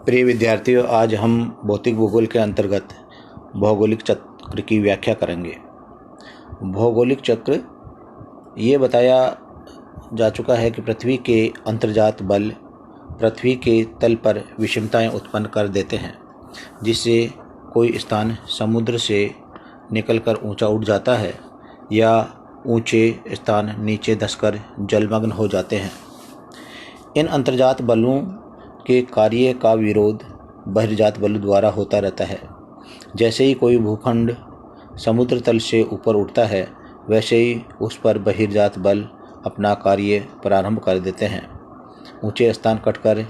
प्रिय विद्यार्थियों, आज हम भौतिक भूगोल के अंतर्गत भौगोलिक चक्र की व्याख्या करेंगे। भौगोलिक चक्र ये बताया जा चुका है कि पृथ्वी के अंतर्जात बल पृथ्वी के तल पर विषमताएं उत्पन्न कर देते हैं, जिससे कोई स्थान समुद्र से निकलकर ऊंचा उठ जाता है या ऊंचे स्थान नीचे धंसकर जलमग्न हो जाते हैं। इन अंतर्जात बलों के कार्य का विरोध बहिर्जात बलों द्वारा होता रहता है। जैसे ही कोई भूखंड समुद्र तल से ऊपर उठता है, वैसे ही उस पर बहिर्जात बल अपना कार्य प्रारंभ कर देते हैं। ऊंचे स्थान कटकर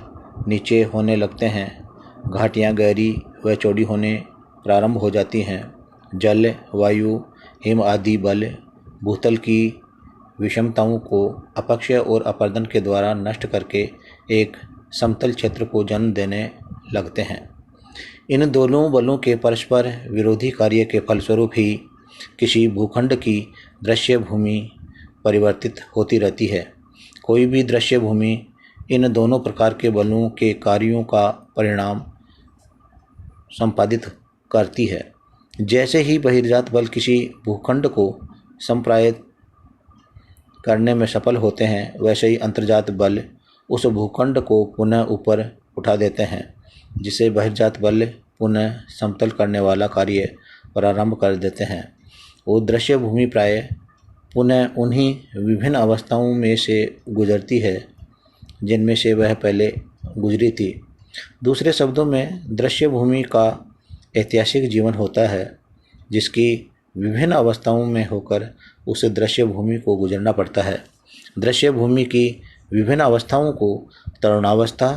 नीचे होने लगते हैं, घाटियाँ गहरी व चौड़ी होने प्रारंभ हो जाती हैं। जल, वायु, हिम आदि बल भूतल की विषमताओं को अपक्षय और अपर्दन के द्वारा नष्ट करके एक समतल क्षेत्र को जन्म देने लगते हैं। इन दोनों बलों के परस्पर विरोधी कार्य के फलस्वरूप ही किसी भूखंड की दृश्य भूमि परिवर्तित होती रहती है। कोई भी दृश्य भूमि इन दोनों प्रकार के बलों के कार्यों का परिणाम संपादित करती है। जैसे ही बहिर्जात बल किसी भूखंड को संप्रायित करने में सफल होते हैं, वैसे ही अंतर्जात बल उस भूखंड को पुनः ऊपर उठा देते हैं, जिसे बहिर्जात बल पुनः समतल करने वाला कार्य प्रारंभ कर देते हैं। वो दृश्य भूमि प्राय पुनः उन्हीं विभिन्न अवस्थाओं में से गुजरती है जिनमें से वह पहले गुजरी थी। दूसरे शब्दों में, दृश्य भूमि का ऐतिहासिक जीवन होता है, जिसकी विभिन्न अवस्थाओं में होकर उस दृश्य भूमि को गुजरना पड़ता है। दृश्य भूमि की विभिन्न अवस्थाओं को तरुणावस्था,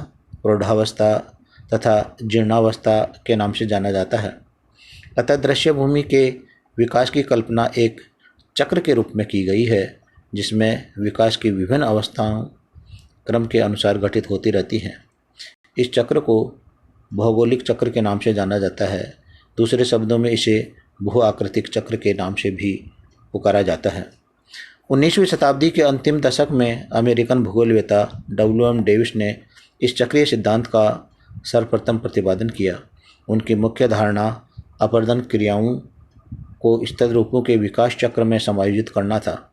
प्रौढ़ावस्था तथा जीर्णावस्था के नाम से जाना जाता है। अतः दृश्य भूमि के विकास की कल्पना एक चक्र के रूप में की गई है, जिसमें विकास की विभिन्न अवस्थाओं क्रम के अनुसार गठित होती रहती हैं। इस चक्र को भौगोलिक चक्र के नाम से जाना जाता है। दूसरे शब्दों में इसे भू आकृतिक चक्र के नाम से भी पुकारा जाता है। 19वीं शताब्दी के अंतिम दशक में अमेरिकन भूगोलवेत्ता W.M. डेविस ने इस चक्रीय सिद्धांत का सर्वप्रथम प्रतिपादन किया। उनकी मुख्य धारणा अपर्दन क्रियाओं को स्थिर रूपों के विकास चक्र में समायोजित करना था।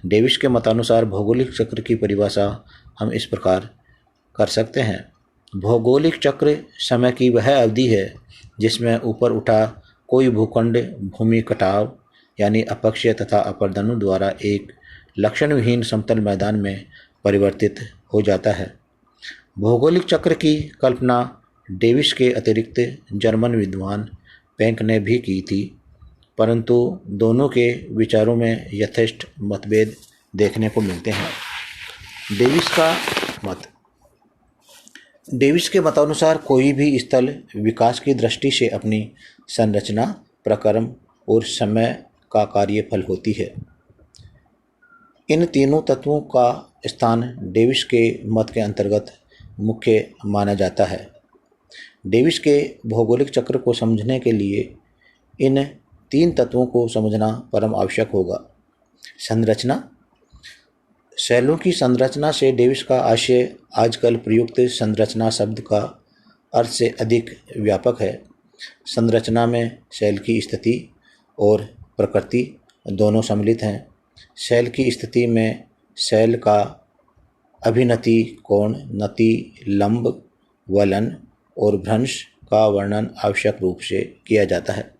डेविस के मतानुसार भौगोलिक चक्र की परिभाषा हम इस प्रकार कर सकते हैं। भौगोलिक चक्र समय की वह अवधि है जिसमें ऊपर उठा कोई भूखंड भूमि कटाव यानी अपक्षय तथा अपर्दनों द्वारा एक लक्षण विहीन समतल मैदान में परिवर्तित हो जाता है। भौगोलिक चक्र की कल्पना डेविस के अतिरिक्त जर्मन विद्वान पेंक ने भी की थी, परंतु दोनों के विचारों में यथेष्ट मतभेद देखने को मिलते हैं। डेविस के मतानुसार कोई भी स्थल विकास की दृष्टि से अपनी संरचना, प्रक्रम और समय का कार्यफल होती है। इन तीनों तत्वों का स्थान डेविस के मत के अंतर्गत मुख्य माना जाता है। डेविस के भौगोलिक चक्र को समझने के लिए इन तीन तत्वों को समझना परम आवश्यक होगा। संरचना। शैलों की संरचना से डेविस का आशय आजकल प्रयुक्त संरचना शब्द का अर्थ से अधिक व्यापक है। संरचना में शैल की स्थिति और प्रकृति दोनों सम्मिलित हैं। शैल की स्थिति में शैल का अभिनति, कोण, नति, लंब, वलन और भ्रंश का वर्णन आवश्यक रूप से किया जाता है।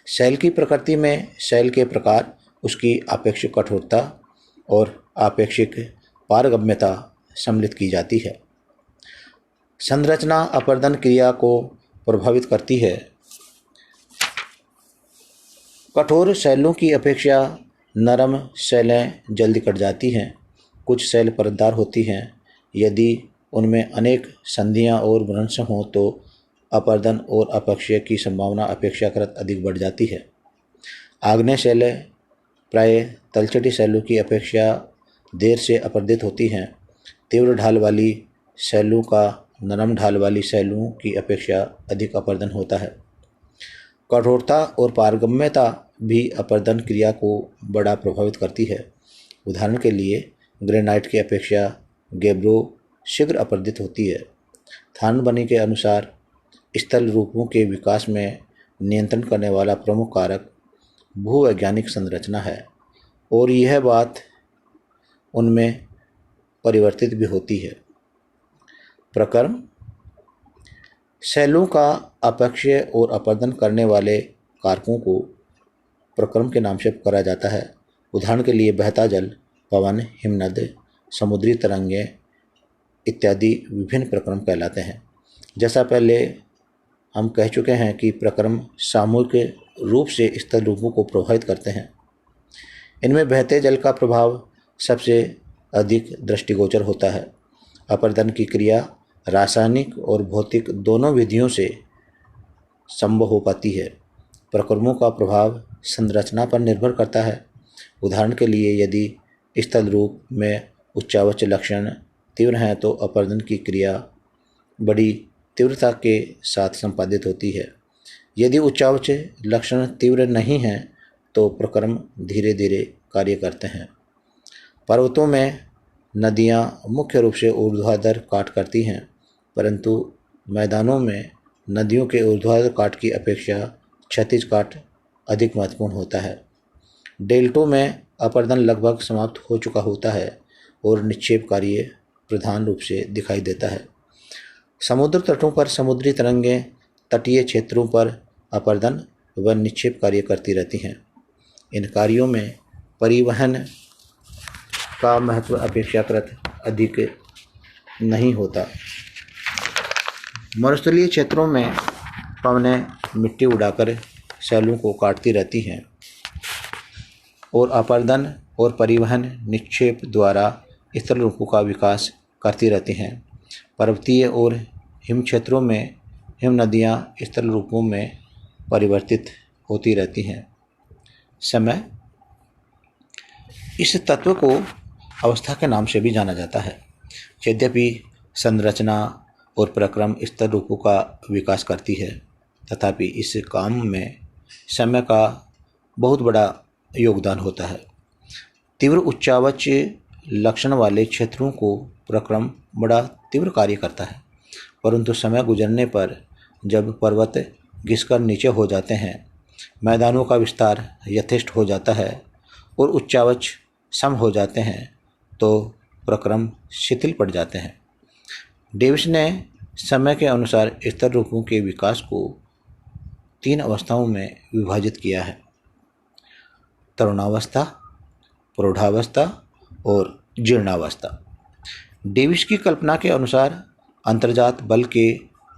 शैल की प्रकृति में शैल के प्रकार, उसकी आपेक्षिक कठोरता और आपेक्षिक पारगम्यता सम्मिलित की जाती है। संरचना अपर्दन क्रिया को प्रभावित करती है। कठोर शैलों की अपेक्षा नरम शैलें जल्दी कट जाती हैं। कुछ शैल परतदार होती हैं। यदि उनमें अनेक संधियां और भ्रंश हों तो अपर्दन और अपक्षय की संभावना अपेक्षाकृत अधिक बढ़ जाती है। आग्नेय शैलें प्राय तलछटी शैलों की अपेक्षा देर से अपर्दित होती हैं। तीव्र ढाल वाली शैलों का नरम ढाल वाली शैलों की अपेक्षा अधिक अपर्दन होता है। कठोरता और पारगम्यता भी अपर्दन क्रिया को बड़ा प्रभावित करती है। उदाहरण के लिए ग्रेनाइट की अपेक्षा गेब्रो शीघ्र अपर्दित होती है। थानबनी के अनुसार स्थल रूपों के विकास में नियंत्रण करने वाला प्रमुख कारक भूवैज्ञानिक संरचना है और यह बात उनमें परिवर्तित भी होती है। प्रक्रम शैलों का अपक्षय और अपर्दन करने वाले कारकों को प्रक्रम के नाम से पुकारा जाता है। उदाहरण के लिए बहता जल, पवन, हिमनद, समुद्री तरंगें इत्यादि विभिन्न प्रक्रम कहलाते हैं। जैसा पहले हम कह चुके हैं कि प्रक्रम सामूहिक रूप से स्थल रूपों को प्रभावित करते हैं। इनमें बहते जल का प्रभाव सबसे अधिक दृष्टिगोचर होता है। अपर्दन की क्रिया रासायनिक और भौतिक दोनों विधियों से संभव हो पाती है। प्रक्रमों का प्रभाव संरचना पर निर्भर करता है। उदाहरण के लिए यदि स्थल रूप में उच्चावच लक्षण तीव्र हैं तो अपर्दन की क्रिया बड़ी तीव्रता के साथ संपादित होती है। यदि उच्चावच लक्षण तीव्र नहीं हैं तो प्रक्रम धीरे धीरे कार्य करते हैं। पर्वतों में नदियां मुख्य रूप से ऊर्ध्वाधर काट करती हैं, परंतु मैदानों में नदियों के ऊर्ध्वाधर काट की अपेक्षा क्षैतिज काट अधिक महत्वपूर्ण होता है। डेल्टों में अपर्दन लगभग समाप्त हो चुका होता है और निक्षेप कार्य प्रधान रूप से दिखाई देता है। समुद्र तटों पर समुद्री तरंगें तटीय क्षेत्रों पर अपर्दन व निक्षेप कार्य करती रहती हैं। इन कार्यों में परिवहन का महत्व अपेक्षाकृत अधिक नहीं होता। मरुस्थलीय क्षेत्रों में पवनें मिट्टी उड़ाकर शैलों को काटती रहती हैं और अपर्दन और परिवहन निक्षेप द्वारा स्थल रूपों का विकास करती रहती हैं। पर्वतीय और हिम क्षेत्रों में हिम नदियाँ स्थल रूपों में परिवर्तित होती रहती हैं। समय इस तत्व को अवस्था के नाम से भी जाना जाता है। यद्यपि संरचना और प्रक्रम स्थल रूपों का विकास करती है, तथापि इस काम में समय का बहुत बड़ा योगदान होता है। तीव्र उच्चावच लक्षण वाले क्षेत्रों को प्रक्रम बड़ा तीव्र कार्य करता है, परंतु समय गुजरने पर जब पर्वत घिसकर नीचे हो जाते हैं, मैदानों का विस्तार यथेष्ट हो जाता है और उच्चावच सम हो जाते हैं तो प्रक्रम शिथिल पड़ जाते हैं। डेविस ने समय के अनुसार स्थल रूपों के विकास को 3 अवस्थाओं में विभाजित किया है: तरुणावस्था, प्रौढ़ावस्था और जीर्णावस्था। डेविस की कल्पना के अनुसार अंतर्जात बल के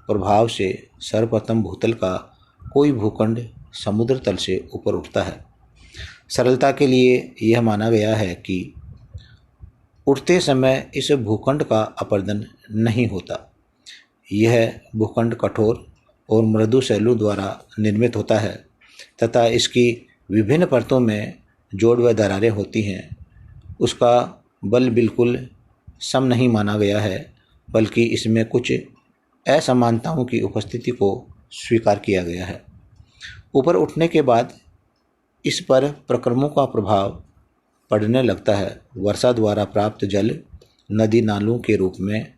प्रभाव से सर्वप्रथम भूतल का कोई भूखंड समुद्र तल से ऊपर उठता है। सरलता के लिए यह माना गया है कि उठते समय इस भूखंड का अपर्दन नहीं होता। यह भूखंड कठोर और मृदु शैलों द्वारा निर्मित होता है तथा इसकी विभिन्न परतों में जोड़ व दरारें होती हैं। उसका बल बिल्कुल सम नहीं माना गया है, बल्कि इसमें कुछ असमानताओं की उपस्थिति को स्वीकार किया गया है। ऊपर उठने के बाद इस पर प्रक्रमों का प्रभाव पड़ने लगता है। वर्षा द्वारा प्राप्त जल नदी नालों के रूप में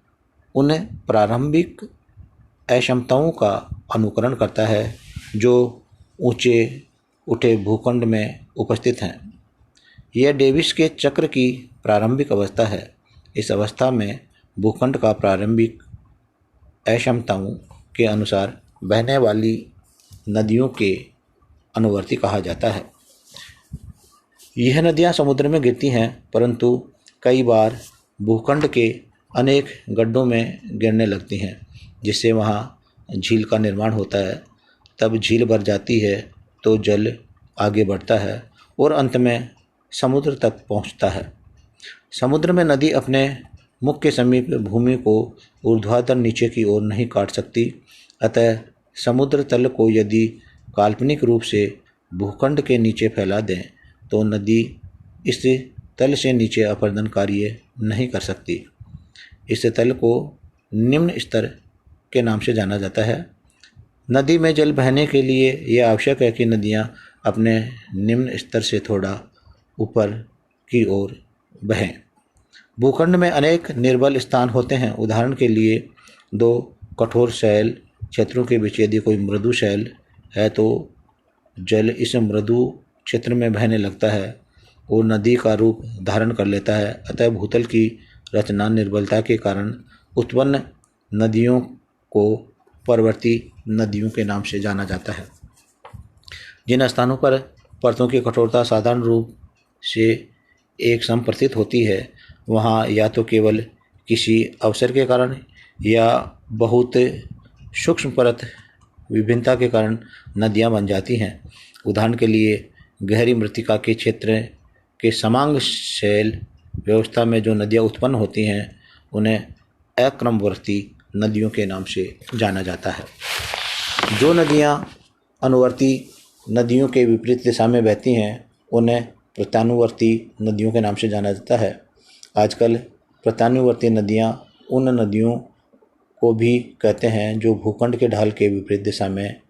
उन प्रारंभिक अक्षमताओं का अनुकरण करता है जो ऊंचे उठे भूखंड में उपस्थित हैं। यह डेविस के चक्र की प्रारंभिक अवस्था है। इस अवस्था में भूखंड का प्रारंभिक अक्षमताओं के अनुसार बहने वाली नदियों के अनुवर्ती कहा जाता है। यह नदियाँ समुद्र में गिरती हैं, परंतु कई बार भूखंड के अनेक गड्ढों में गिरने लगती हैं, जिससे वहाँ झील का निर्माण होता है। तब झील भर जाती है तो जल आगे बढ़ता है और अंत में समुद्र तक पहुँचता है। समुद्र में नदी अपने मुख के समीप भूमि को ऊर्ध्वाधर नीचे की ओर नहीं काट सकती, अतः समुद्र तल को यदि काल्पनिक रूप से भूखंड के नीचे फैला दें तो नदी इस तल से नीचे अपर्दन कार्य नहीं कर सकती। इस तल को निम्न स्तर के नाम से जाना जाता है। नदी में जल बहने के लिए यह आवश्यक है कि नदियाँ अपने निम्न स्तर से थोड़ा ऊपर की ओर बहें। भूखंड में अनेक निर्बल स्थान होते हैं। उदाहरण के लिए 2 कठोर शैल क्षेत्रों के बीच यदि कोई मृदु शैल है तो जल इस मृदु क्षेत्र में बहने लगता है और नदी का रूप धारण कर लेता है। अतः भूतल की रचना निर्बलता के कारण उत्पन्न नदियों को परवर्ती नदियों के नाम से जाना जाता है। जिन स्थानों पर परतों की कठोरता साधारण रूप से एक सम प्रतीत होती है, वहाँ या तो केवल किसी अवसर के कारण या बहुत सूक्ष्म परत विभिन्नता के कारण नदियाँ बन जाती हैं। उदाहरण के लिए गहरी मृत्तिका के क्षेत्र के समांग शैल व्यवस्था में जो नदियाँ उत्पन्न होती हैं उन्हें अक्रमवर्ती नदियों के नाम से जाना जाता है। जो नदियाँ अनुवर्ती नदियों के विपरीत दिशा में बहती हैं उन्हें प्रत्यानुवर्ती नदियों के नाम से जाना जाता है। आजकल प्रत्यानुवर्ती नदियाँ उन नदियों को भी कहते हैं जो भूखंड के ढाल के विपरीत दिशा में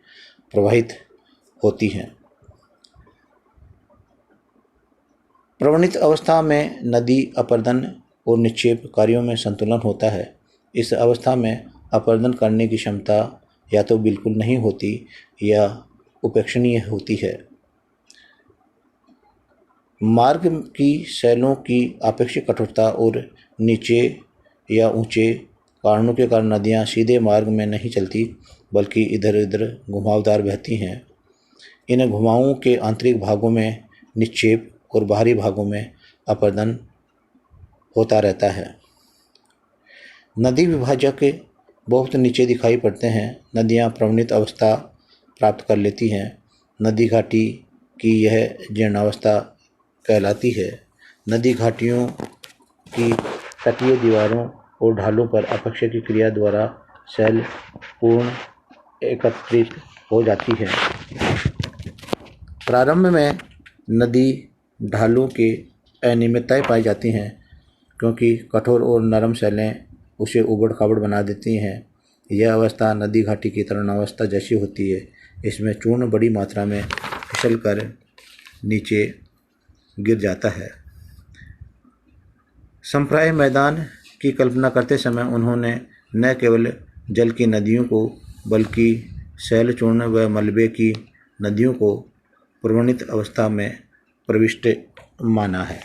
प्रवाहित होती हैं। प्रवणित अवस्था में नदी अपर्दन और निक्षेप कार्यों में संतुलन होता है। इस अवस्था में अपर्दन करने की क्षमता या तो बिल्कुल नहीं होती या उपेक्षणीय होती है। मार्ग की शैलों की आपेक्षिक कठोरता और नीचे या ऊंचे कारणों के कारण नदियाँ सीधे मार्ग में नहीं चलती बल्कि इधर उधर घुमावदार बहती हैं। इन घुमावों के आंतरिक भागों में निक्षेप और बाहरी भागों में अपर्दन होता रहता है। नदी विभाजक बहुत नीचे दिखाई पड़ते हैं। नदियाँ प्रवणित अवस्था प्राप्त कर लेती हैं। नदी घाटी की यह जीर्णावस्था कहलाती है। नदी घाटियों की तटीय दीवारों और ढालों पर अपक्षय की क्रिया द्वारा शैल पूर्ण एकत्रित हो जाती है। प्रारंभ में नदी ढालों के अनियमितताएं पाई जाती हैं क्योंकि कठोर और नरम शैलें उसे उबड़ खाबड़ बना देती हैं। यह अवस्था नदी घाटी की तरुणावस्था जैसी होती है। इसमें चूर्ण बड़ी मात्रा में फिसल कर नीचे गिर जाता है। संप्राय मैदान की कल्पना करते समय उन्होंने न केवल जल की नदियों को बल्कि शैल चूर्ण व मलबे की नदियों को प्रवणित अवस्था में प्रविष्ट माना है।